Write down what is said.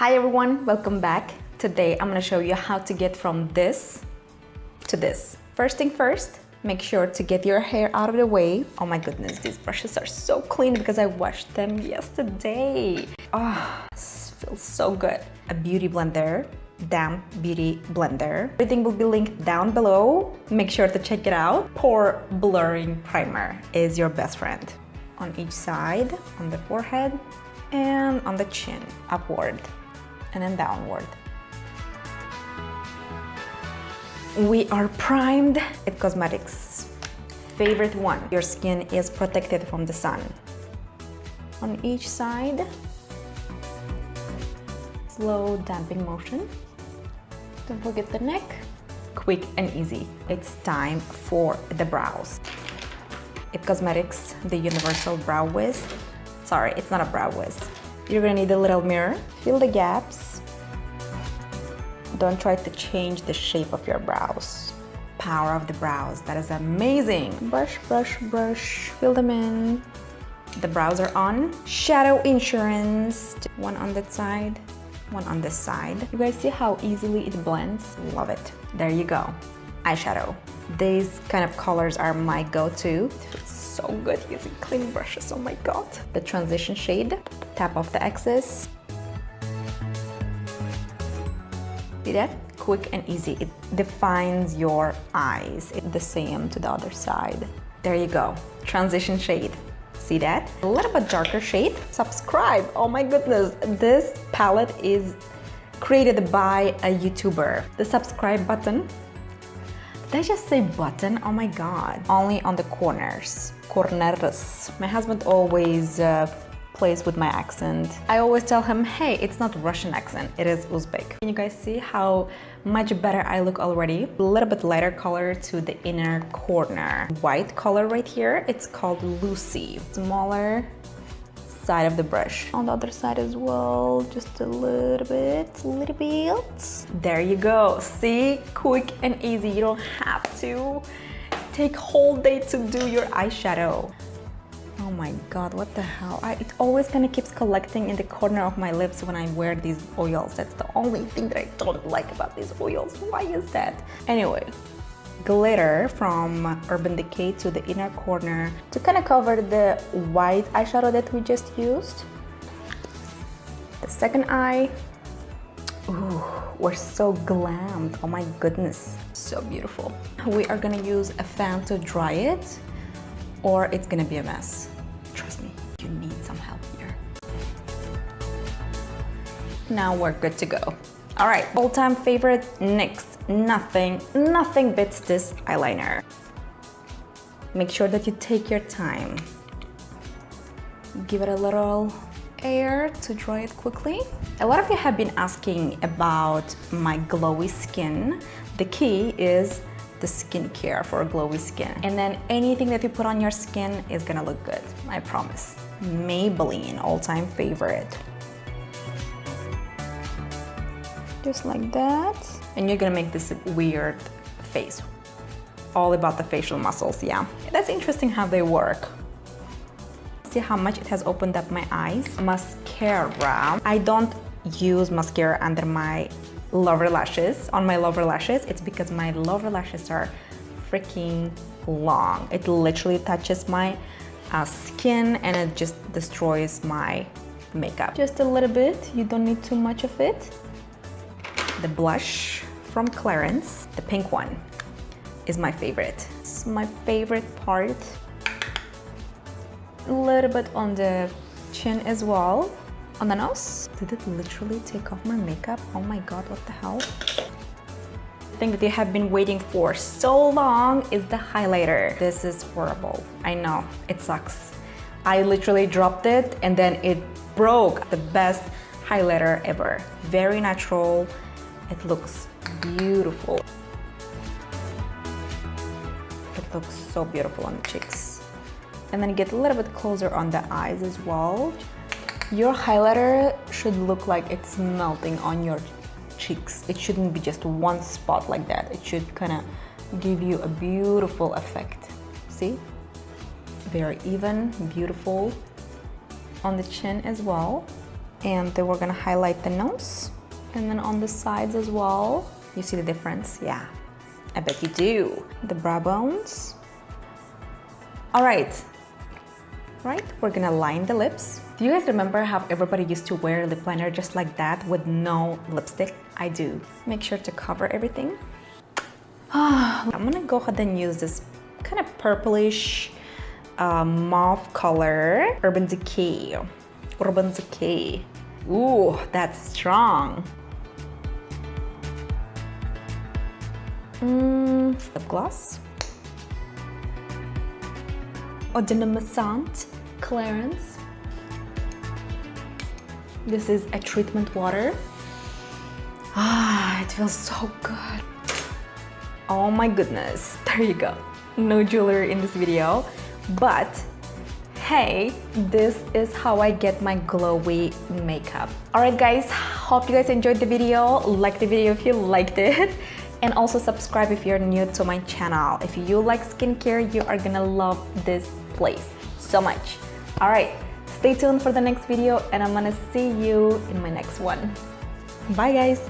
Hi everyone, welcome back. Today I'm gonna show you how to get from this to this. First thing first, make sure to get your hair out of the way. Oh my goodness, these brushes are so clean because I washed them yesterday. Oh, this feels so good. A beauty blender, damp beauty blender. Everything will be linked down below. Make sure to check it out. Pore blurring primer is your best friend. On each side, on the forehead, and on the chin, upward and then downward. We are primed at Cosmetics. Favorite one. Your skin is protected from the sun. On each side, slow damping motion. Don't forget the neck. Quick and easy. It's time for the brows. At Cosmetics, the Universal Brow Wiz. Sorry, it's not a brow wiz. You're gonna need a little mirror. Fill the gaps. Don't try to change the shape of your brows. Power of the brows, that is amazing. Brush, brush, brush, fill them in. The brows are on. Shadow insurance. One on that side, one on this side. You guys see how easily it blends? Love it. There you go. Eyeshadow. These kind of colors are my go-to. So good using clean brushes, oh my god. The transition shade, tap off the excess. See that? Quick and easy. It defines your eyes. It's the same to the other side. There you go. Transition shade. See that? A little bit darker shade. Subscribe. Oh my goodness. This palette is created by a YouTuber. The subscribe button. Did I just say button? Oh my god. Only on the corners. Corners. My husband always plays with my accent. I always tell him, hey, it's not Russian accent, it is Uzbek. Can you guys see how much better I look already? A little bit lighter color to the inner corner. White color right here, it's called Lucy. Smaller side of the brush. On the other side as well, just a little bit, There you go. See, quick and easy. You don't have to take whole day to do your eyeshadow. Oh my god, what the hell? It always kind of keeps collecting in the corner of my lips when I wear these oils. That's the only thing that I don't like about these oils. Why is that? Anyway, glitter from Urban Decay to the inner corner to kind of cover the white eyeshadow that we just used. The second eye. Ooh, we're so glammed. Oh my goodness, so beautiful. We are gonna use a fan to dry it, or it's gonna be a mess. Trust me, you need some help here. Now we're good to go. All right, all-time favorite NYX. Nothing beats this eyeliner. Make sure that you take your time. Give it a little air to dry it quickly. A lot of you have been asking about my glowy skin. The key is the skincare for glowy skin. And then anything that you put on your skin is gonna look good, I promise. Maybelline, all-time favorite. Just like that. And you're gonna make this weird face. All about the facial muscles, yeah. That's interesting how they work. See how much it has opened up my eyes? Mascara. I don't use mascara under my lower lashes. On my lower lashes, it's because my lower lashes are freaking long. It literally touches my skin and it just destroys my makeup. Just a little bit, you don't need too much of it. The blush from Clarins, the pink one, is my favorite. It's my favorite part. A little bit on the chin as well. On the nose. Did it literally take off my makeup? Oh my god, what the hell? The thing that you have been waiting for so long is the highlighter. This is horrible. I know, it sucks. I literally dropped it and then it broke. The best highlighter ever. Very natural. It looks beautiful. It looks so beautiful on the cheeks. And then get a little bit closer on the eyes as well. Your highlighter should look like it's melting on your cheeks. It shouldn't be just one spot like that. It should kind of give you a beautiful effect. See? Very even, beautiful. On the chin as well. And then we're gonna highlight the nose. And then on the sides as well. You see the difference? Yeah, I bet you do. The brow bones. All right, we're gonna line the lips. Do you guys remember how everybody used to wear lip liner just like that with no lipstick? I do. Make sure to cover everything. I'm gonna go ahead and use this kind of purplish mauve color, Urban Decay. Ooh, that's strong. Lip gloss. Dynomasante, Clarins. This is a treatment water. It feels so good. Oh my goodness, there you go. No jewelry in this video, but hey, this is how I get my glowy makeup. All right guys, hope you guys enjoyed the video. Like the video if you liked it. And also subscribe if you're new to my channel. If you like skincare, you are gonna love this place so much. All right, stay tuned for the next video and I'm gonna see you in my next one. Bye guys.